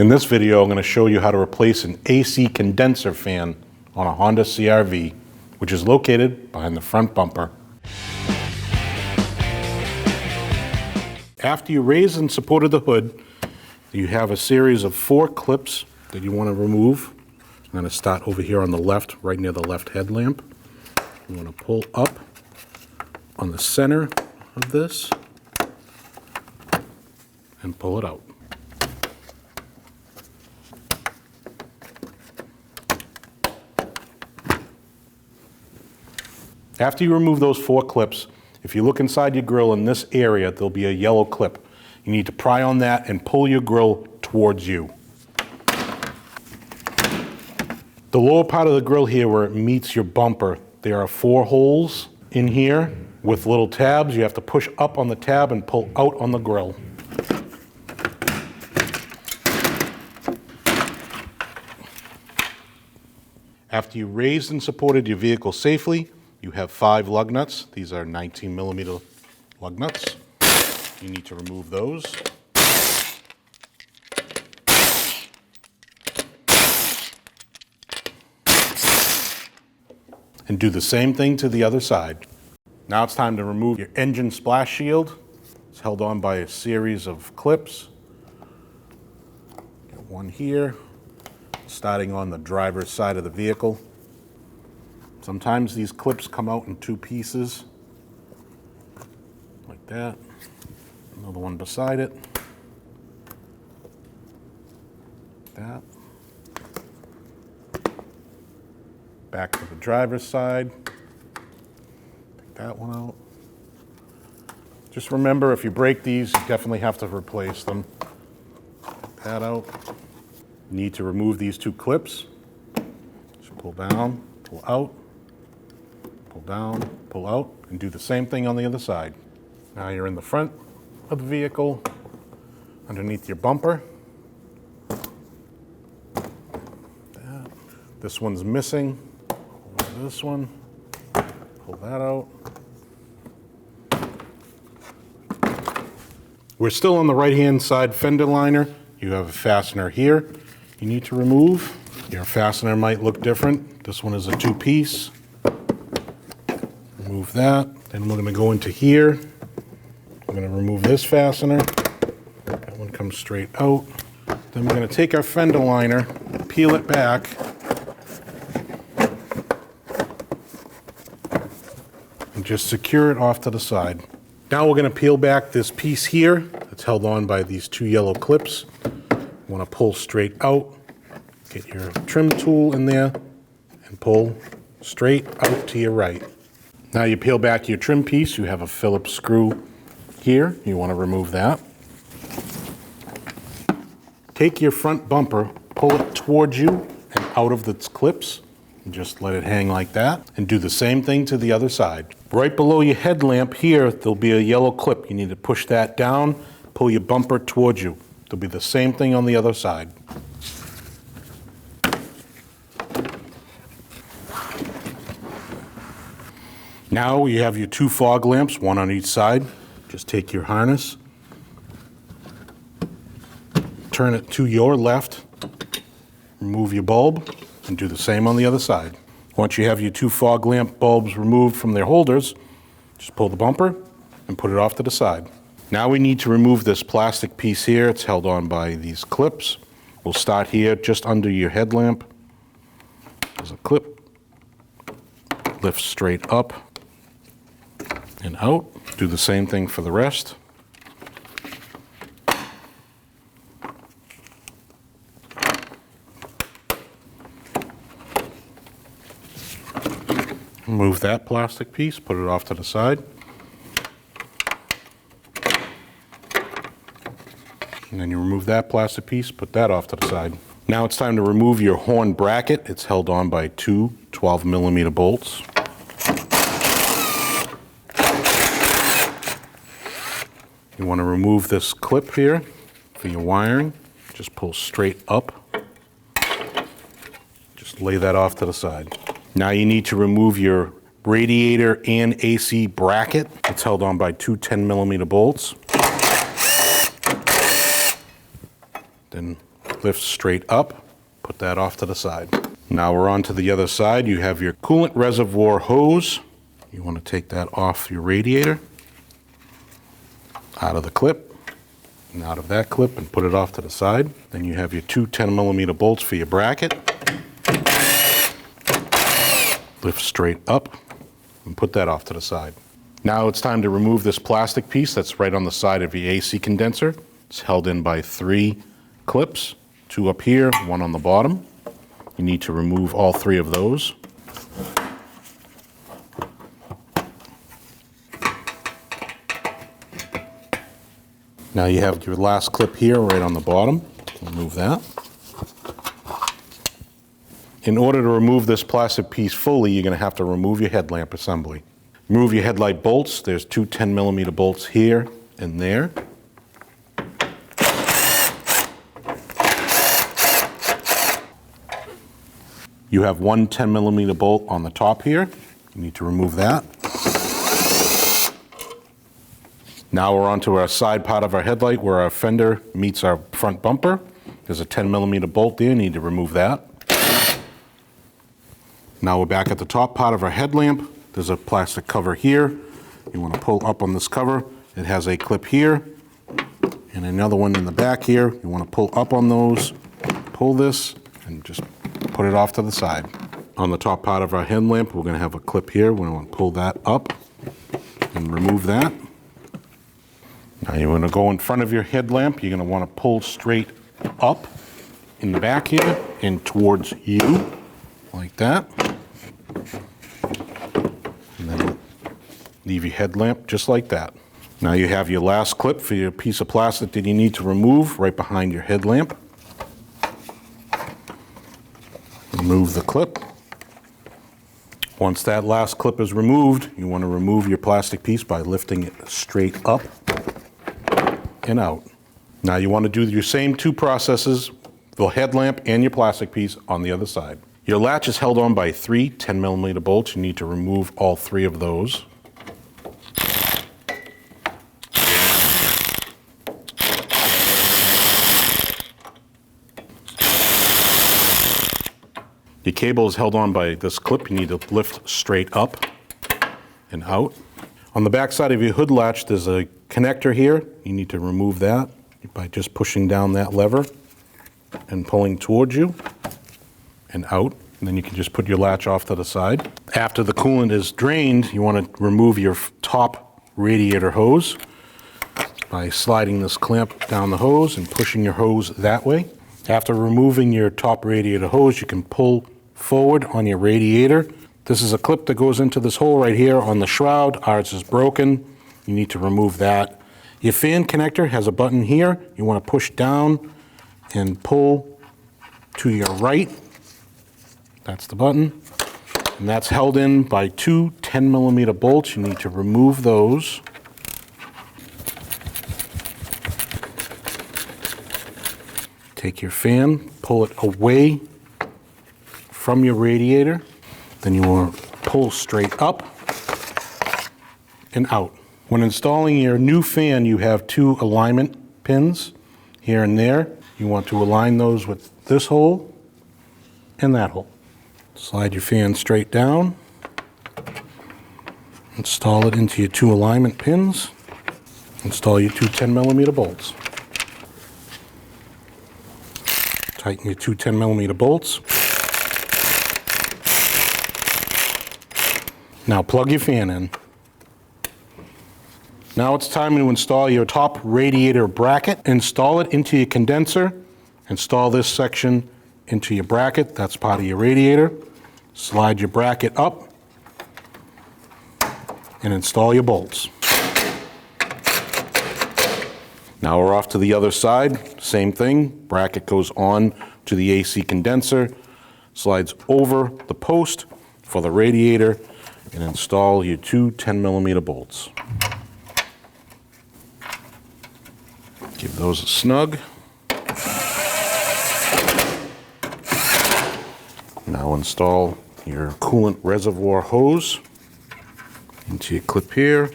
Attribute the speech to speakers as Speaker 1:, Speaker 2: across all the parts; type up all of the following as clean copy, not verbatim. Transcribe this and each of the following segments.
Speaker 1: In this video, I'm going to show you how to replace an AC condenser fan on a Honda CR-V, which is located behind the front bumper. After you raised and supported the hood, you have a series of 4 clips that you want to remove. I'm going to start over here on the left, right near the left headlamp. You want to pull up on the center of this and pull it out. After you remove those 4 clips, if you look inside your grill in this area, there'll be a yellow clip. You need to pry on that and pull your grill towards you. The lower part of the grill here where it meets your bumper, there are 4 holes in here with little tabs. You have to push up on the tab and pull out on the grill. After you raised and supported your vehicle safely, you have 5 lug nuts. These are 19mm lug nuts. You need to remove those. And do the same thing to the other side. Now it's time to remove your engine splash shield. It's held on by a series of clips. Got one here, starting on the driver's side of the vehicle. Sometimes these clips come out in 2 pieces, like that. Another one beside it, like that. Back to the driver's side, take that one out. Just remember, if you break these, you definitely have to replace them. Take that out. You need to remove these 2 clips. Just pull down, pull out. Pull down, pull out, and do the same thing on the other side. Now you're in the front of the vehicle, underneath your bumper. That. This one's missing. This one, pull that out. We're still on the right-hand side fender liner. You have a fastener here you need to remove. Your fastener might look different. This one is a 2-piece. Remove that. Then we're going to go into here. I'm going to remove this fastener. That one comes straight out. Then we're going to take our fender liner, peel it back, and just secure it off to the side. Now we're going to peel back this piece here. It's held on by these 2 yellow clips. You want to pull straight out. Get your trim tool in there and pull straight out to your right. Now you peel back your trim piece, you have a Phillips screw here. You want to remove that. Take your front bumper, pull it towards you and out of its clips, and just let it hang like that. And do the same thing to the other side. Right below your headlamp here, there'll be a yellow clip. You need to push that down, pull your bumper towards you. There'll be the same thing on the other side. Now you have your 2 fog lamps, one on each side. Just take your harness, turn it to your left, remove your bulb, and do the same on the other side. Once you have your 2 fog lamp bulbs removed from their holders, just pull the bumper and put it off to the side. Now we need to remove this plastic piece here. It's held on by these clips. We'll start here just under your headlamp. There's a clip. Lift straight up and out. Do the same thing for the rest. Remove that plastic piece, put it off to the side. And then you remove that plastic piece, put that off to the side. Now it's time to remove your horn bracket. It's held on by 2 12mm bolts. You want to remove this clip here for your wiring. Just pull straight up. Just lay that off to the side. Now you need to remove your radiator and AC bracket. It's held on by 2 10mm bolts. Then lift straight up, put that off to the side. Now we're on to the other side. You have your coolant reservoir hose. You want to take that off your radiator, out of the clip, and out of that clip, and put it off to the side. Then you have your two 10mm bolts for your bracket. Lift straight up and put that off to the side. Now it's time to remove this plastic piece that's right on the side of your AC condenser. It's held in by 3 clips, 2 up here, 1 on the bottom. You need to remove all 3 of those. Now you have your last clip here right on the bottom. Remove that. In order to remove this plastic piece fully, you're going to have to remove your headlamp assembly. Remove your headlight bolts. There's 2 10mm bolts here and there. You have 1 10mm bolt on the top here. You need to remove that. Now we're onto our side part of our headlight where our fender meets our front bumper. There's a 10mm bolt there. You need to remove that. Now we're back at the top part of our headlamp. There's a plastic cover here. You want to pull up on this cover. It has a clip here and another one in the back here. You want to pull up on those, pull this, and just put it off to the side. On the top part of our headlamp, we're going to have a clip here. We're going to pull that up and remove that. Now you're going to go in front of your headlamp. You're going to want to pull straight up in the back here and towards you, like that. And then leave your headlamp just like that. Now you have your last clip for your piece of plastic that you need to remove right behind your headlamp. Remove the clip. Once that last clip is removed, you want to remove your plastic piece by lifting it straight up and out. Now you want to do your same 2 processes, the headlamp and your plastic piece on the other side. Your latch is held on by 3 10mm bolts. You need to remove all 3 of those. Your cable is held on by this clip. You need to lift straight up and out. On the back side of your hood latch, there's a connector here. You need to remove that by just pushing down that lever and pulling towards you and out. And then you can just put your latch off to the side. After the coolant is drained, you want to remove your top radiator hose by sliding this clamp down the hose and pushing your hose that way. After removing your top radiator hose, you can pull forward on your radiator. This is a clip that goes into this hole right here on the shroud. Ours is broken. You need to remove that. Your fan connector has a button here. You want to push down and pull to your right. That's the button. And that's held in by 2 10mm bolts. You need to remove those. Take your fan, pull it away from your radiator. Then you want to pull straight up and out. When installing your new fan, you have 2 alignment pins here and there. You want to align those with this hole and that hole. Slide your fan straight down. Install it into your 2 alignment pins. Install your 2 10mm bolts. Tighten your 2 10mm bolts. Now plug your fan in. Now it's time to install your top radiator bracket. Install it into your condenser. Install this section into your bracket. That's part of your radiator. Slide your bracket up and install your bolts. Now we're off to the other side. Same thing. Bracket goes on to the AC condenser, slides over the post for the radiator, and install your 2 10mm bolts. Give those a snug. Now install your coolant reservoir hose into your clip here,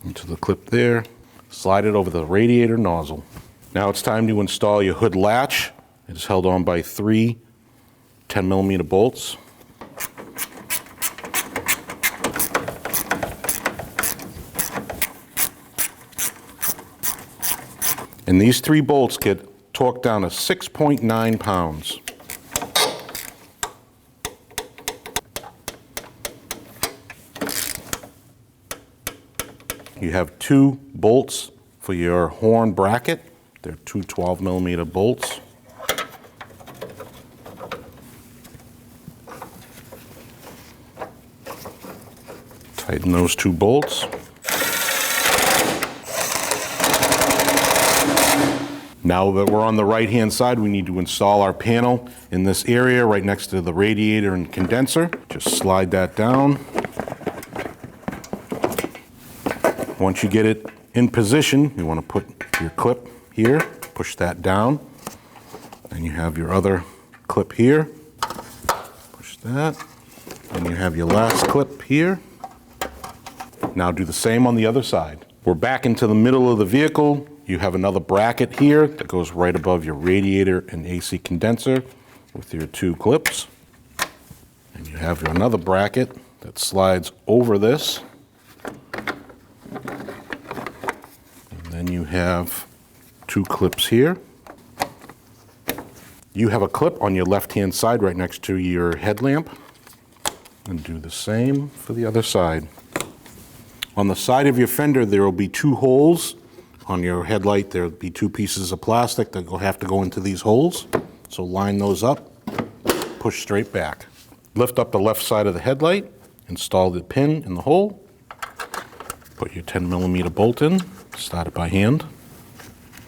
Speaker 1: into the clip there. Slide it over the radiator nozzle. Now it's time to install your hood latch It is held on by 3 10mm bolts. And these 3 bolts get torqued down to 6.9 pounds. You have 2 bolts for your horn bracket. They're 2 12mm bolts. Tighten those 2 bolts. Now that we're on the right-hand side, we need to install our panel in this area right next to the radiator and condenser. Just slide that down. Once you get it in position, you want to put your clip here, push that down. Then you have your other clip here. Push that. And you have your last clip here. Now do the same on the other side. We're back into the middle of the vehicle. You have another bracket here that goes right above your radiator and AC condenser with your 2 clips. And you have another bracket that slides over this. And then you have 2 clips here. You have a clip on your left-hand side right next to your headlamp. And do the same for the other side. On the side of your fender, there will be 2 holes. On your headlight, there will be 2 pieces of plastic that will have to go into these holes. So line those up, push straight back. Lift up the left side of the headlight, install the pin in the hole, put your 10mm bolt in, start it by hand.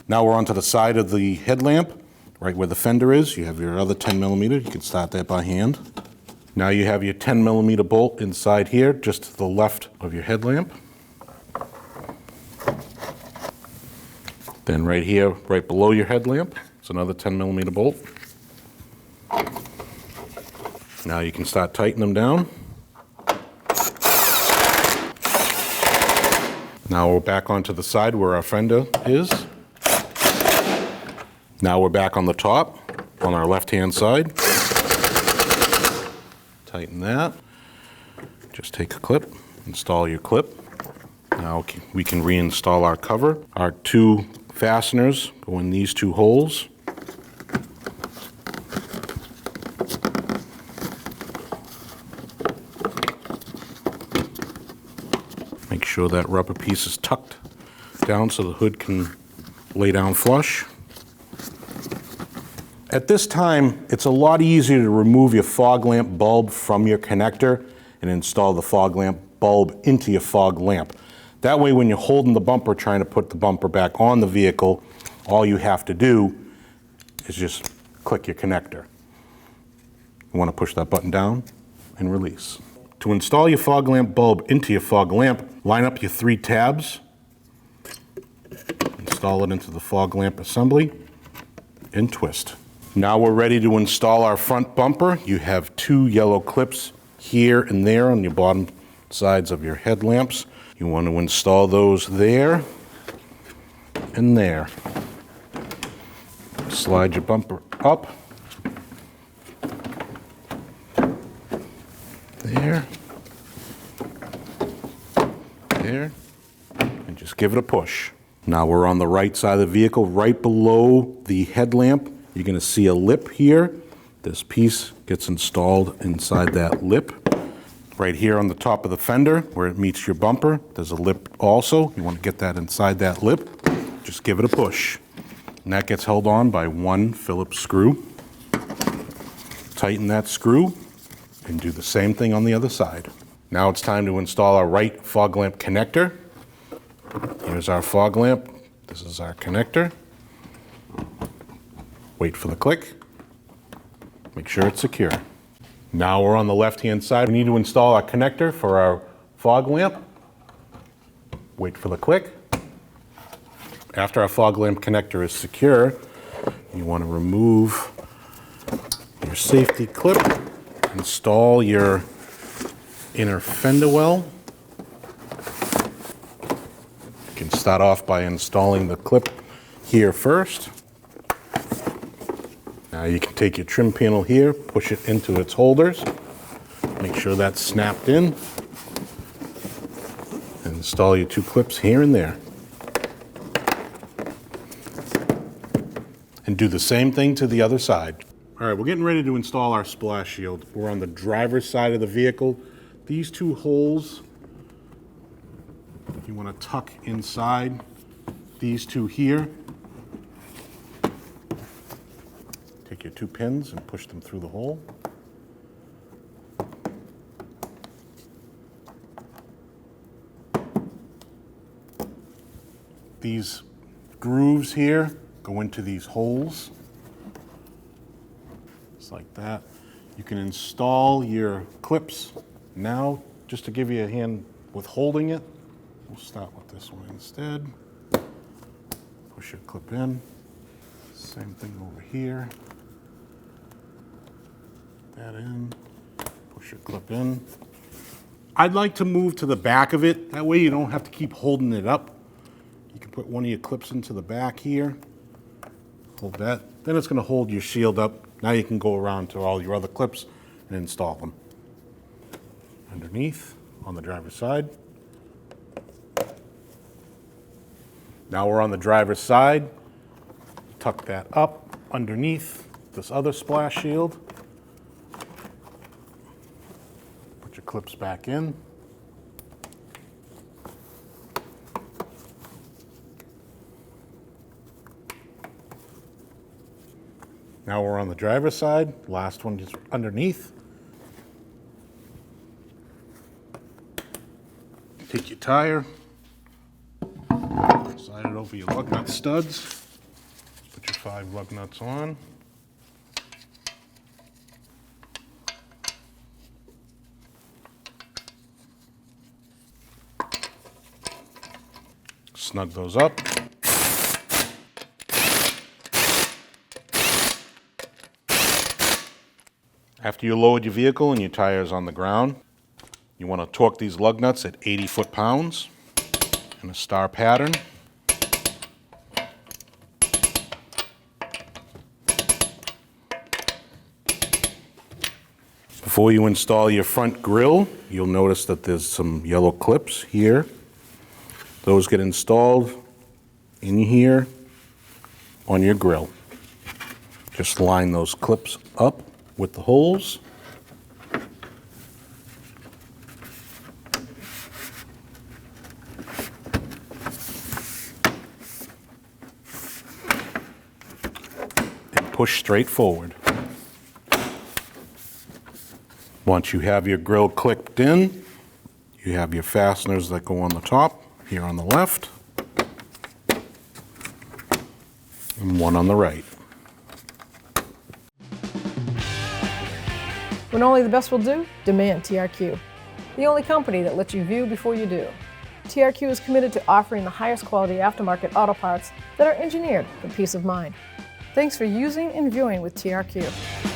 Speaker 1: Now we're onto the side of the headlamp, right where the fender is. You have your other 10mm, you can start that by hand. Now you have your 10mm bolt inside here, just to the left of your headlamp. Then right here, right below your headlamp, it's another 10mm bolt. Now you can start tightening them down. Now we're back onto the side where our fender is. Now we're back on the top, on our left-hand side. Tighten that. Just take a clip, install your clip. Now we can reinstall our cover. Our 2 fasteners go in these 2 holes. Make sure that rubber piece is tucked down so the hood can lay down flush. At this time, it's a lot easier to remove your fog lamp bulb from your connector and install the fog lamp bulb into your fog lamp. That way, when you're holding the bumper, trying to put the bumper back on the vehicle, all you have to do is just click your connector. You want to push that button down and release. To install your fog lamp bulb into your fog lamp, line up your 3 tabs, install it into the fog lamp assembly, and twist. Now we're ready to install our front bumper. You have 2 yellow clips here and there on your bottom sides of your headlamps. You want to install those there and there. Slide your bumper up. There. There. And just give it a push. Now we're on the right side of the vehicle, right below the headlamp. You're going to see a lip here. This piece gets installed inside that lip. Right here on the top of the fender where it meets your bumper, there's a lip also. You want to get that inside that lip. Just give it a push. And that gets held on by 1 Phillips screw. Tighten that screw and do the same thing on the other side. Now it's time to install our right fog lamp connector. Here's our fog lamp. This is our connector. Wait for the click. Make sure it's secure. Now we're on the left-hand side. We need to install our connector for our fog lamp. Wait for the click. After our fog lamp connector is secure, you want to remove your safety clip, install your inner fender well. You can start off by installing the clip here first. Now you can take your trim panel here, push it into its holders, make sure that's snapped in, and install your 2 clips here and there. And do the same thing to the other side. All right, we're getting ready to install our splash shield. We're on the driver's side of the vehicle. These 2 holes, you want to tuck inside these 2 here. Take your 2 pins and push them through the hole. These grooves here go into these holes, just like that. You can install your clips now, just to give you a hand with holding it. We'll start with this one instead. Push your clip in. Same thing over here. That in, push your clip in. I'd like to move to the back of it. That way you don't have to keep holding it up. You can put one of your clips into the back here. Hold that. Then it's going to hold your shield up. Now you can go around to all your other clips and install them. Underneath, on the driver's side. Now we're on the driver's side. Tuck that up underneath this other splash shield. Put your clips back in. Now we're on the driver's side. Last one is underneath. Take your tire, slide it over your lug nut studs. Put your 5 lug nuts on. Snug those up. After you load your vehicle and your tire is on the ground, you want to torque these lug nuts at 80 foot-pounds in a star pattern. Before you install your front grille, you'll notice that there's some yellow clips here. Those get installed in here on your grille. Just line those clips up with the holes. And push straight forward. Once you have your grille clipped in, you have your fasteners that go on the top, here on the left, and one on the right.
Speaker 2: When only the best will do, demand TRQ. The only company that lets you view before you do. TRQ is committed to offering the highest quality aftermarket auto parts that are engineered for peace of mind. Thanks for using and viewing with TRQ.